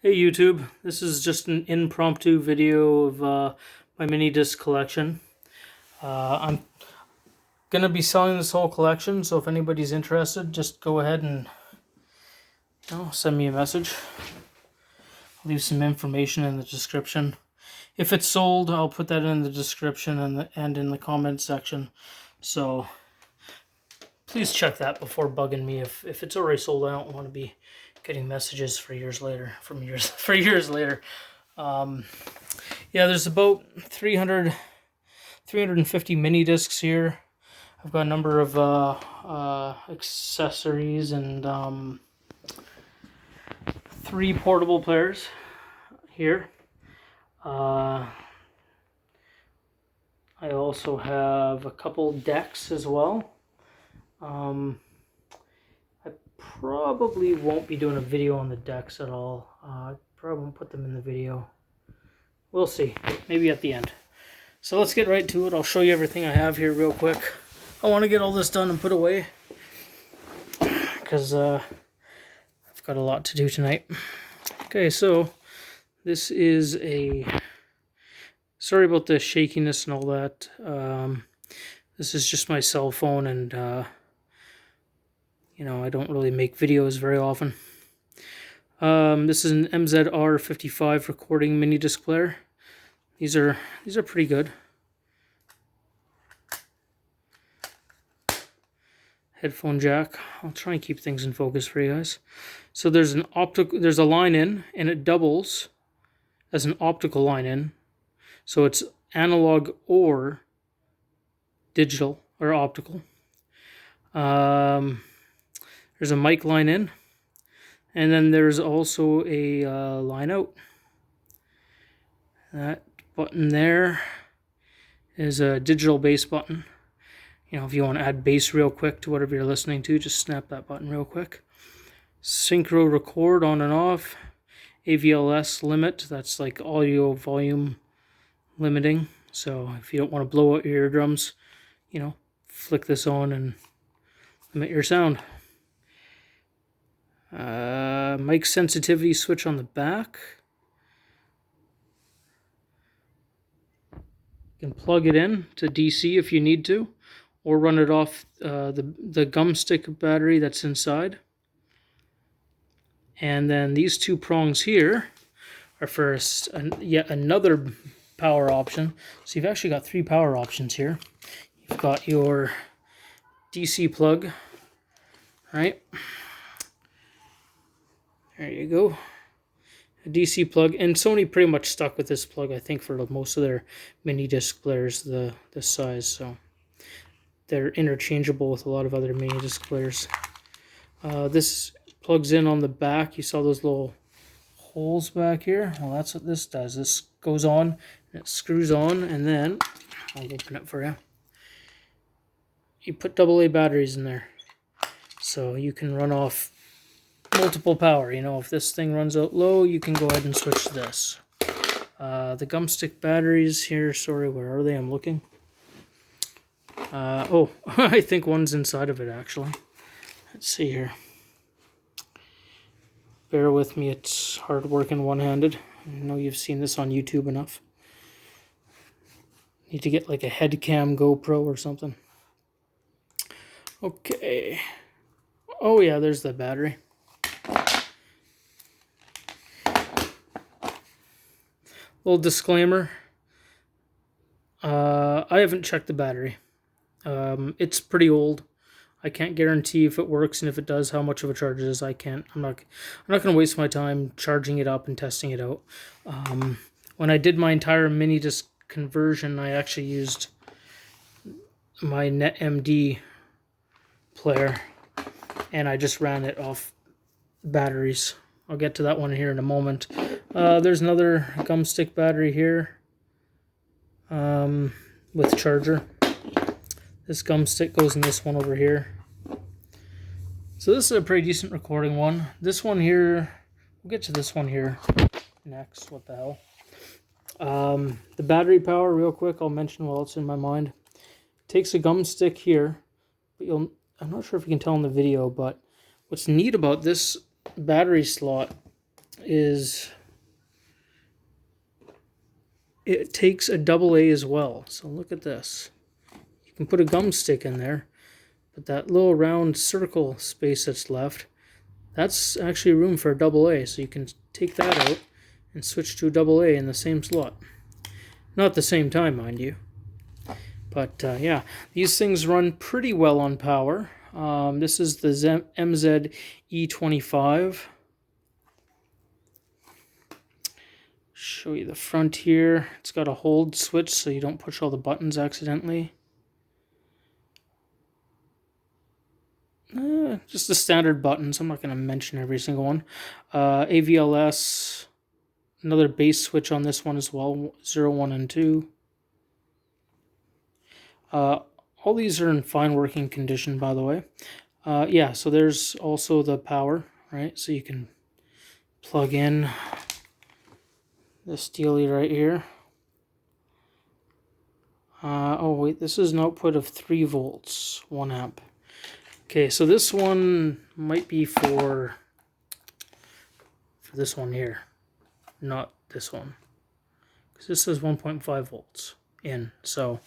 Hey YouTube, this is just an impromptu video of my mini disc collection. I'm gonna be selling this whole collection, so if anybody's interested, just go ahead and send me a message. I'll leave some information in the description. If it's sold, I'll put that in the description and in the comment section. So please check that before bugging me. If it's already sold, I don't want to be getting messages for years later. Yeah, there's about 350 mini discs here. I've got a number of accessories and 3 portable players here. I also have a couple decks as well. I probably won't be doing a video on the decks at all. I probably won't put them in the video. We'll see. Maybe at the end. So let's get right to it. I'll show you everything I have here real quick. I want to get all this done and put away because I've got a lot to do tonight. Okay, so this is a... Sorry about the shakiness and all that. This is just my cell phone, and I don't really make videos very often. This is an MZR55 recording mini disc player. These are pretty good. Headphone jack. I'll try and keep things in focus for you guys. So there's a line in, and it doubles as an optical line in. So it's analog or digital or optical. There's a mic line in, and then there's also a line out. That button there is a digital bass button. If you want to add bass real quick to whatever you're listening to, just snap that button real quick. Synchro record on and off. AVLS limit, that's like audio volume limiting. So if you don't want to blow out your eardrums, flick this on and limit your sound. Mic sensitivity switch on the back. You can plug it in to DC if you need to, or run it off the gum stick battery that's inside. And then these 2 prongs here are for yet another power option. So you've actually got 3 power options here. You've got your DC plug, right? There you go. A DC plug, and Sony pretty much stuck with this plug, I think, for most of their mini disc players this size. So they're interchangeable with a lot of other mini disc players. This plugs in on the back. You saw those little holes back here. Well, that's what this does. This goes on and it screws on, and then I'll open it for you. You put AA batteries in there, so you can run off multiple power. If this thing runs out low, you can go ahead and switch to this. The gum stick batteries here, sorry, where are they? I'm looking. Oh, I think one's inside of it, actually. Let's see here. Bear with me, it's hard working one-handed. I know you've seen this on YouTube enough. Need to get like a head cam GoPro or something. Okay. Oh yeah, there's the battery. Little disclaimer. I haven't checked the battery. It's pretty old. I can't guarantee if it works, and if it does, how much of a charge it is. I'm not going to waste my time charging it up and testing it out. When I did my entire mini disc conversion, I actually used my NetMD player, and I just ran it off batteries. I'll get to that one here in a moment. There's another gum stick battery here with charger. This gum stick goes in this one over here. So this is a pretty decent recording one. This one here, we'll get to this one here next. What the hell? The battery power, real quick, I'll mention while it's in my mind. It takes a gum stick here, but I'm not sure if you can tell in the video, but what's neat about this battery slot is it takes a AA as well. So look at this. You can put a gum stick in there, but that little round circle space that's left, that's actually room for a AA. So you can take that out and switch to a AA in the same slot. Not at the same time, mind you. But yeah, these things run pretty well on power. This is the MZ E25. Show you the front here. It's got a hold switch so you don't push all the buttons accidentally. Just the standard buttons. I'm not going to mention every single one. AVLS. Another base switch on this one as well. 0, 1, and 2. All these are in fine working condition, by the way. Yeah, so there's also the power, right? So you can plug in this dealie right here. Oh wait, this is an output of 3 volts, 1 amp. Okay, so this one might be for this one here, not this one, because this says 1.5 volts in. So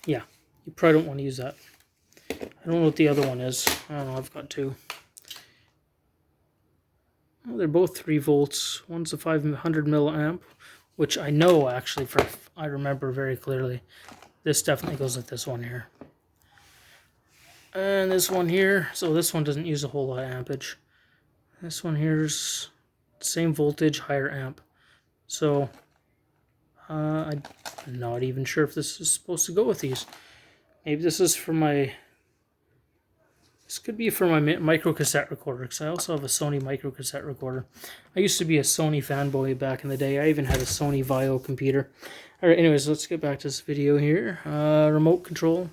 yeah, you probably don't want to use that. I don't know what the other one is. I don't know, I've got 2. Well, they're both 3 volts. One's a 500 milliamp, which I know actually, I remember very clearly. This definitely goes with this one here. And this one here, so this one doesn't use a whole lot of ampage. This one here's same voltage, higher amp. So I'm not even sure if this is supposed to go with these. Maybe this is for my... This could be for my micro cassette recorder, because I also have a Sony micro cassette recorder. I used to be a Sony fanboy back in the day. I even had a Sony Vaio computer. Alright, anyways, let's get back to this video here. Remote control.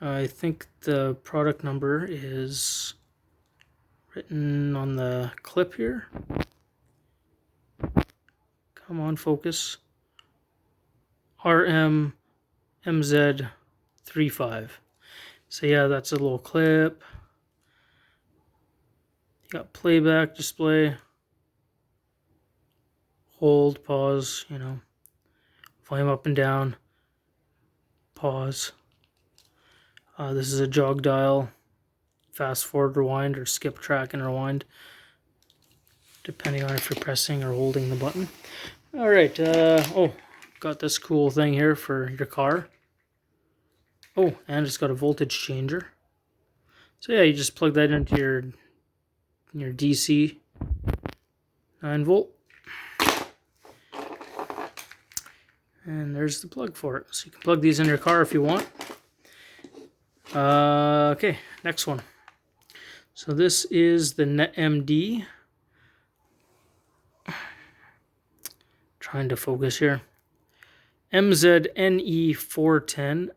I think the product number is written on the clip here. Come on, focus. RMMZ35. So yeah, that's a little clip. You got playback, display, hold, pause, you know, volume up and down, pause. This is a jog dial, fast forward, rewind, or skip track and rewind, depending on if you're pressing or holding the button. Alright, oh, got this cool thing here for your car. Oh, and it's got a voltage changer. So yeah, you just plug that into your DC 9 volt. And there's the plug for it. So you can plug these in your car if you want. Okay, next one. So this is the NetMD. Trying to focus here. MZNE410.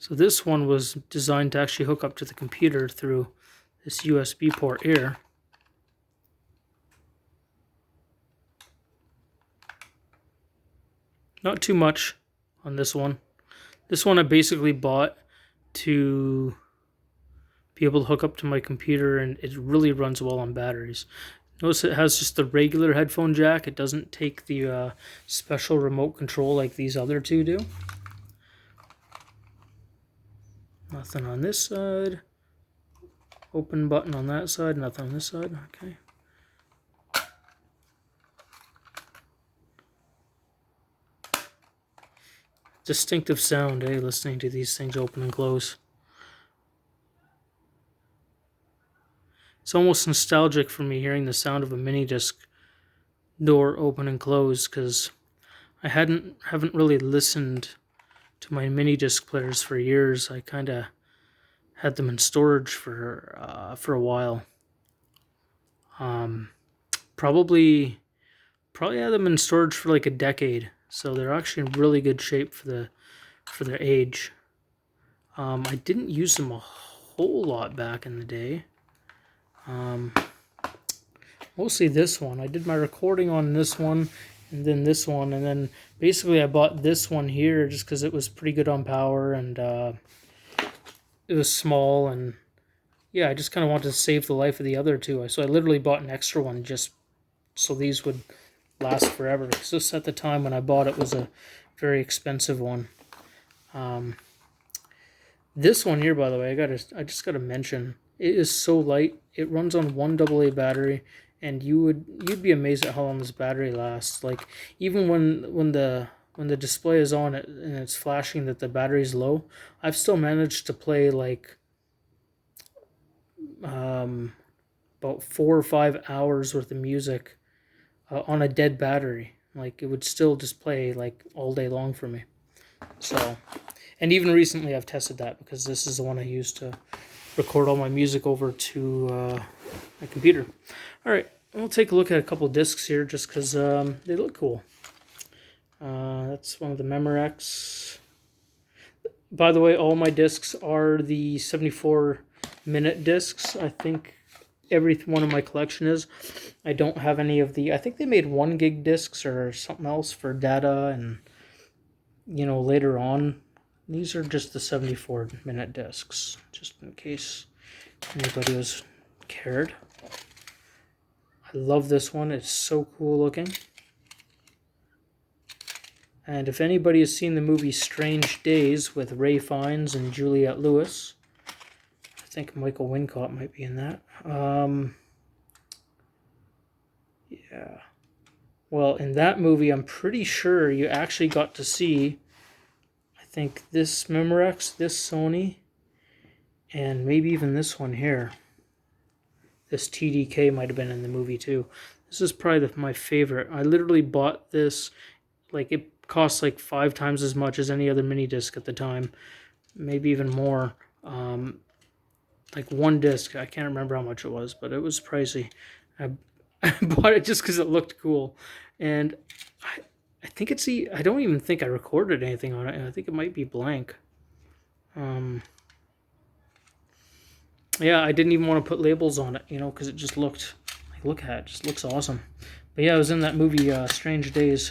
So this one was designed to actually hook up to the computer through this USB port here. Not too much on this one. This one I basically bought to be able to hook up to my computer, and it really runs well on batteries. Notice it has just the regular headphone jack. It doesn't take the special remote control like these other two do. Nothing on this side. Open button on that side, nothing on this side. Okay. Distinctive sound, eh? Listening to these things open and close. It's almost nostalgic for me hearing the sound of a Minidisc door open and close, because I haven't really listened to my Minidisc players for years. I kind of had them in storage for a while. Probably had them in storage for like a decade. So they're actually in really good shape for their age. I didn't use them a whole lot back in the day. Mostly this one. I did my recording on this one, and then this one, and then basically I bought this one here just because it was pretty good on power, and it was small, and yeah, I just kind of wanted to save the life of the other two. So I literally bought an extra one just so these would last forever. Because this at the time when I bought it was a very expensive one. This one here, by the way, I just gotta mention, it is so light. It runs on one AA battery, and you'd be amazed at how long this battery lasts. Like even when the display is on it and it's flashing that the battery's low, I've still managed to play like about 4 or 5 hours worth of music on a dead battery. Like it would still just play like all day long for me. So, and even recently I've tested that because this is the one I use to record all my music over to my computer. All right, we'll take a look at a couple discs here just because they look cool. That's one of the Memorex. By the way, all my discs are the 74-minute discs. I think every one of my collection is. I don't have any of the... I think they made 1 gig discs or something else for data and, you know, later on. These are just the 74-minute discs, just in case anybody was cared. I love this one. It's so cool looking. And if anybody has seen the movie Strange Days with Ray Fiennes and Juliette Lewis, I think Michael Wincott might be in that. Yeah. Well, in that movie, I'm pretty sure you actually got to see, I think, this Memorex, this Sony, and maybe even this one here. This TDK might have been in the movie too. This is probably my favorite. I literally bought this, like it cost like 5 times as much as any other mini disc at the time, maybe even more. Like one disc, I can't remember how much it was, but it was pricey. I bought it just because it looked cool, and I think it's I don't even think I recorded anything on it. I think it might be blank. Yeah, I didn't even want to put labels on it, you know, because it just looked, like, look at it, just looks awesome. But yeah, I was in that movie, Strange Days.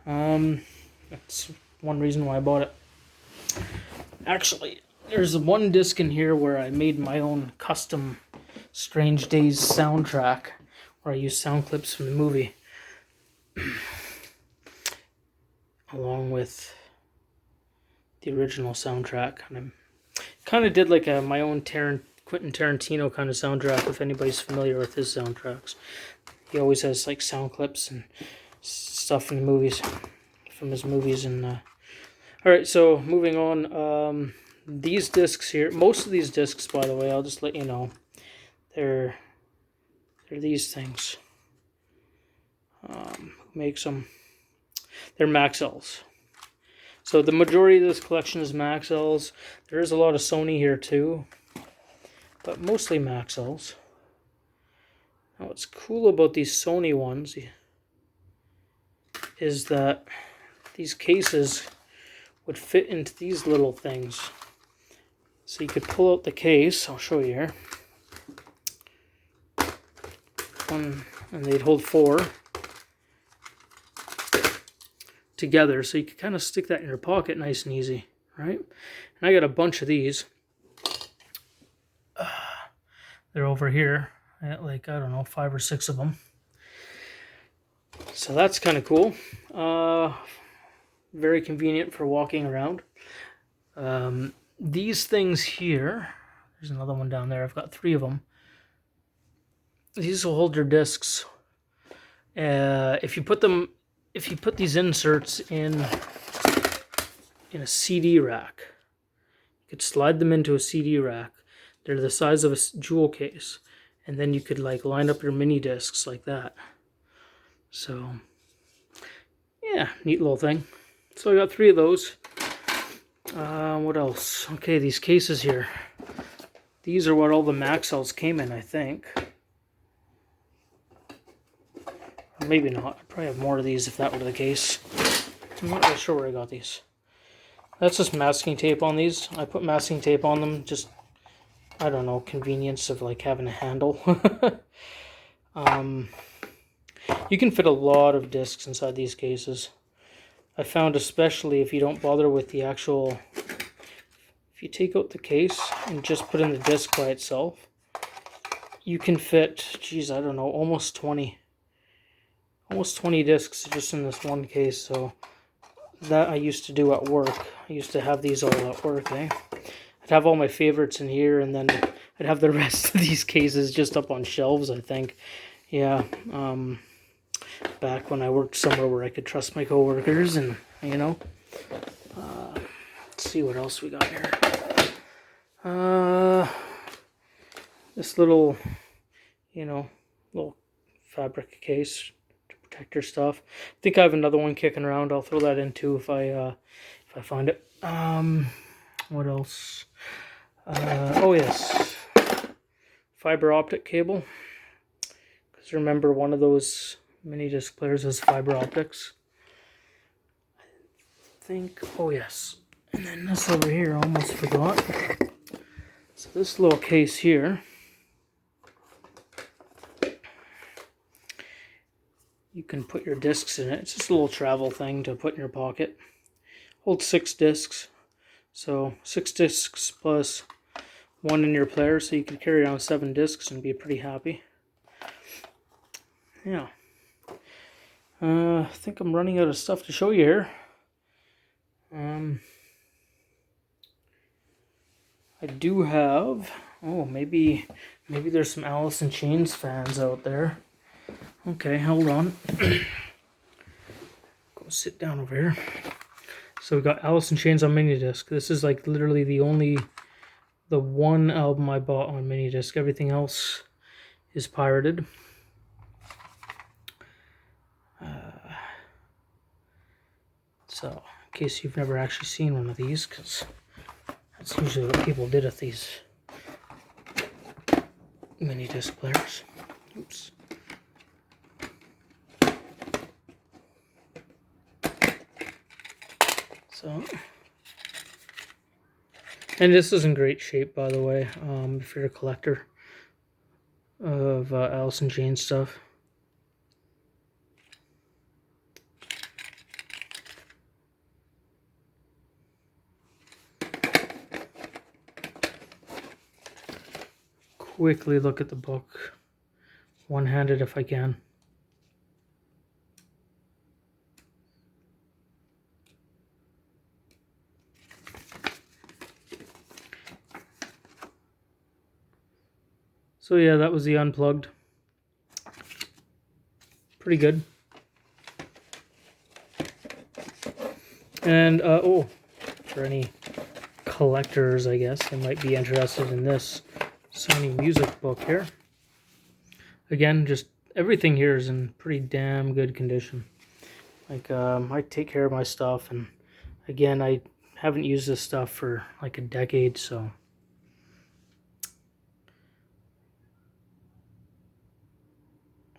That's one reason why I bought it. Actually, there's one disc in here where I made my own custom Strange Days soundtrack, where I used sound clips from the movie, along with the original soundtrack. And I kind of did like my own Quentin Tarantino kind of soundtrack, if anybody's familiar with his soundtracks. He always has like sound clips and stuff from the movies, from his movies. And all right, so moving on. These discs here, most of these discs, by the way, I'll just let you know, they're these things. Who makes them? They're Maxells. So the majority of this collection is Maxells. There is a lot of Sony here too, but mostly Maxells. Now what's cool about these Sony ones is that these cases would fit into these little things. So you could pull out the case, I'll show you here. One, and they'd hold 4 together, so you could kind of stick that in your pocket nice and easy, right? And I got a bunch of these. They're over here. I got like, I don't know, 5 or 6 of them. So that's kind of cool. Very convenient for walking around. These things here, there's another one down there. I've got 3 of them. These will hold your discs. If you put these inserts in a CD rack, you could slide them into a CD rack. They're the size of a jewel case, and then you could like line up your mini discs like that. So yeah, neat little thing. So I got 3 of those. What else? Okay, these cases here. These are what all the Maxells came in, I think. Or maybe not. I probably have more of these if that were the case. I'm not really sure where I got these. That's just masking tape on these. I put masking tape on them, just, I don't know, convenience of like having a handle. You can fit a lot of discs inside these cases. I found especially if you don't bother with the actual, you take out the case and just put in the disc by itself, you can fit, geez, I don't know, almost 20 discs just in this one case. So that I used to do at work. I used to have these all at work, eh? I'd have all my favorites in here, and then I'd have the rest of these cases just up on shelves, I think. Yeah, back when I worked somewhere where I could trust my coworkers, and, you know. Let's see what else we got here. This little, you know, little fabric case to protect your stuff. I think I have another one kicking around. I'll throw that in too if I find it. What else? Oh yes, fiber optic cable. Because remember, one of those mini disc players has fiber optics. I think. Oh yes. And then this over here, I almost forgot. So this little case here, you can put your discs in it. It's just a little travel thing to put in your pocket. Holds 6 discs. So 6 discs plus 1 in your player, so you can carry around 7 discs and be pretty happy. Yeah. I think I'm running out of stuff to show you here. I do have, maybe there's some Alice in Chains fans out there. Okay, hold on. Go sit down over here. So we got Alice in Chains on Minidisc. This is like literally the one album I bought on Minidisc. Everything else is pirated. So, in case you've never actually seen one of these, because that's usually what people did at these Minidisc players. Oops. So, and this is in great shape, by the way, if you're a collector of Alice in Chains stuff. Quickly look at the book, one-handed if I can. So yeah, that was the Unplugged. Pretty good. And for any collectors, I guess, they might be interested in this Sony music book here. Again, just everything here is in pretty damn good condition. Like, I take care of my stuff, and again, I haven't used this stuff for like a decade, so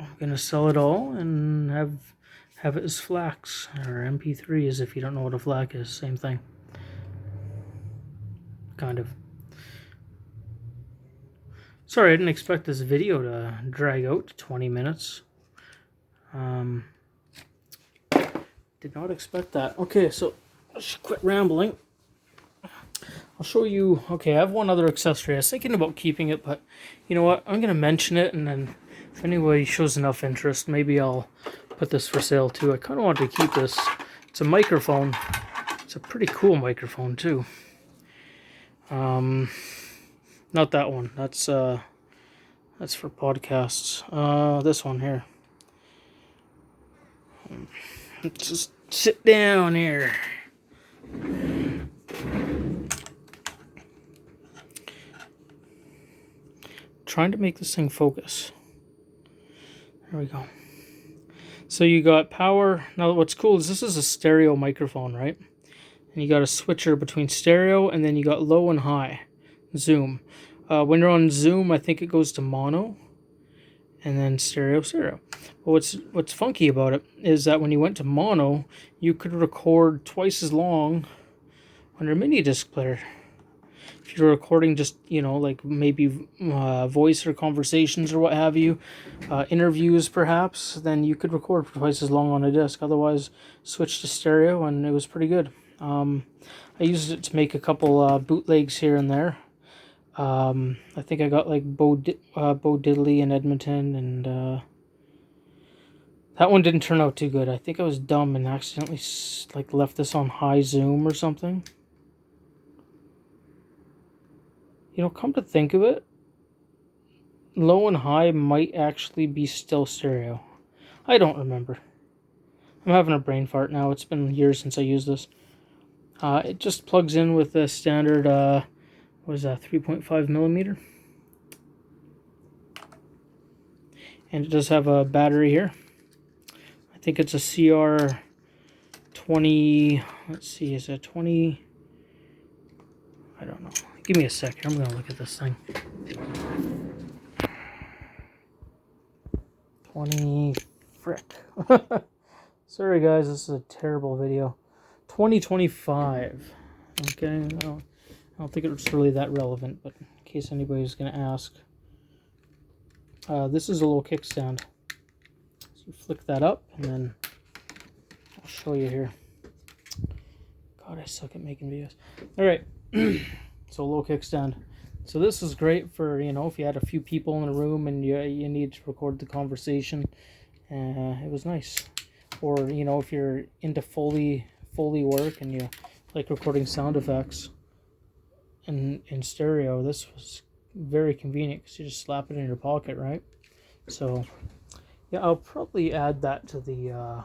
I'm gonna sell it all and have it as FLACs or MP3s if you don't know what a FLAC is. Same thing, kind of. Sorry, I didn't expect this video to drag out to 20 minutes. Did not expect that. Okay, so I should quit rambling. I'll show you. Okay, I have one other accessory. I was thinking about keeping it, but you know what? I'm going to mention it, and then if anybody shows enough interest, maybe I'll put this for sale too. I kind of want to keep this. It's a microphone. It's a pretty cool microphone too. Not that one. That's for podcasts. This one here. Let's just sit down here. Trying to make this thing focus. There we go. So you got power. Now what's cool is this is a stereo microphone, right? And you got a switcher between stereo, and then you got low and high zoom. When you're on zoom, I think it goes to mono, and then stereo. But what's funky about it is that when you went to mono, you could record twice as long on your mini disc player. If you're recording just, like maybe voice or conversations or what have you, interviews perhaps, then you could record for twice as long on a disc. Otherwise, switch to stereo, and it was pretty good. I used it to make a couple bootlegs here and there. I think I got like Bo Diddley in Edmonton, and that one didn't turn out too good. I think I was dumb and accidentally like left this on high zoom or something. You know, come to think of it, low and high might actually be still stereo. I don't remember. I'm having a brain fart now. It's been years since I used this. It just plugs in with the standard, what is that, 3.5 millimeter. And it does have a battery here. I think it's a CR20, let's see, is it 20? I don't know. Give me a sec here. I'm going to look at this thing. 20, frick. Sorry guys, this is a terrible video. 2025. Okay, I don't think it's really that relevant, but in case anybody's going to ask. This is a little kickstand. So you flick that up, and then I'll show you here. God, I suck at making videos. Alright, so a little kickstand. So this is great for, you know, if you had a few people in a room and you need to record the conversation. It was nice. Or, you know, if you're into Foley work and you like recording sound effects in stereo, this was very convenient because you just slap it in your pocket, right? So, yeah, I'll probably add that to the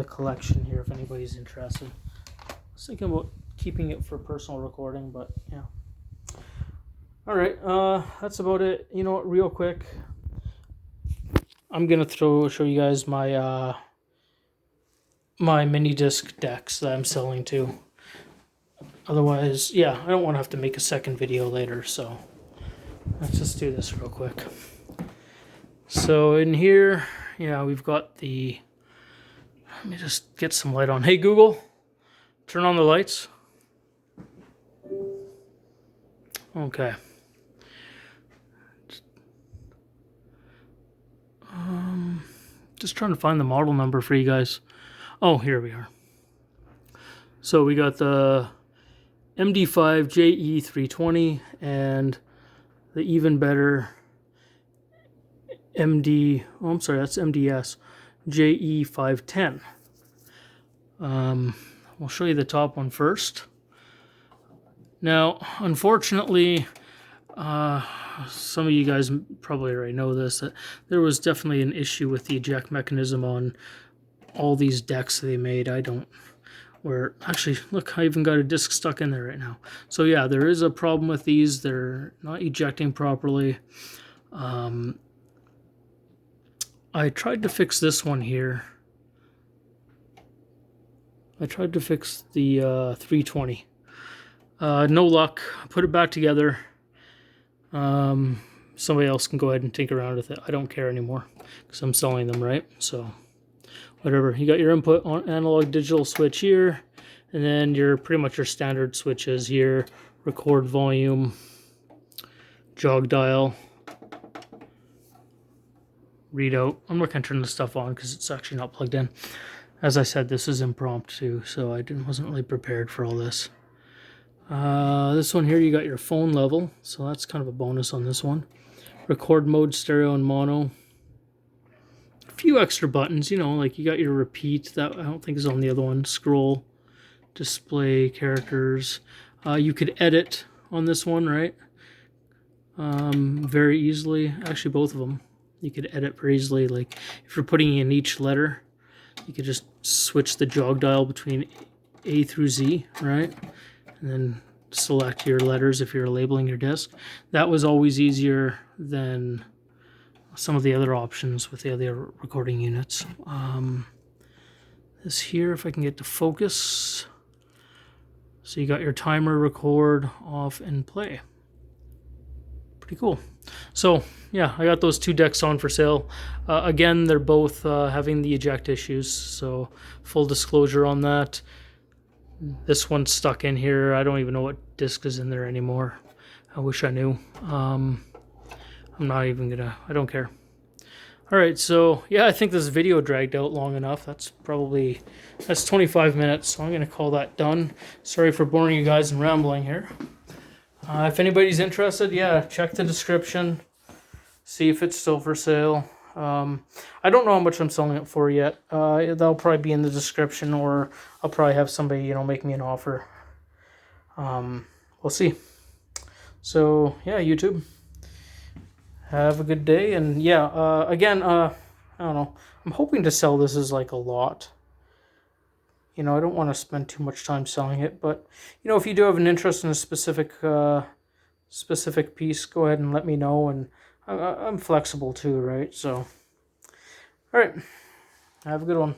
collection here if anybody's interested. I was thinking about keeping it for personal recording, but yeah. Alright, that's about it. You know what, real quick, I'm gonna show you guys my my Minidisc decks that I'm selling too. Otherwise, yeah, I don't want to have to make a second video later, so let's just do this real quick. So in here, yeah, we've got the, let me just get some light on. Hey Google, turn on the lights. Okay. Just trying to find the model number for you guys. Oh, here we are. So we got the MD5 JE320 and the even better MD, oh I'm sorry, that's MDS JE510. We'll show you the top one first. Now, unfortunately, some of you guys probably already know this, that there was definitely an issue with the eject mechanism on all these decks that they made. Actually, look, I even got a disc stuck in there right now. So yeah, there is a problem with these. They're not ejecting properly. I tried to fix this one here. I tried to fix the 320. No luck. I put it back together. Somebody else can go ahead and tinker around with it. I don't care anymore because I'm selling them, right? So whatever. You got your input on analog digital switch here, and then pretty much your standard switches here: record volume, jog dial, readout. I'm not going to turn this stuff on because it's actually not plugged in. As I said, this is impromptu, so I wasn't really prepared for all this. This one here, you got your phone level, so that's kind of a bonus on this one. Record mode, stereo and mono. A few extra buttons, you know, like you got your repeat, that I don't think is on the other one. Scroll, display characters. You could edit on this one, right? Very easily. Actually, both of them. You could edit very easily. Like if you're putting in each letter, you could just switch the jog dial between A through Z, right? And then select your letters if you're labeling your disc. That was always easier than some of the other options with the other recording units. This here, if I can get to focus. So you got your timer, record, off, and play. Pretty cool. So yeah, I got those two decks on for sale. Again, they're both having the eject issues, so full disclosure on that. This one's stuck in here. I don't even know what disc is in there anymore. I wish I knew. I'm not even gonna, I don't care. All right, so yeah, I think this video dragged out long enough. That's 25 minutes, so I'm gonna call that done. Sorry for boring you guys and rambling here. If anybody's interested, yeah, check the description, see if it's still for sale. I don't know how much I'm selling it for yet. That'll probably be in the description, or I'll probably have somebody, make me an offer. We'll see. So yeah, YouTube. Have a good day, and yeah, again, I don't know. I'm hoping to sell this as like a lot. I don't want to spend too much time selling it, but if you do have an interest in a specific piece, go ahead and let me know, and I'm flexible too, right? So, all right, have a good one.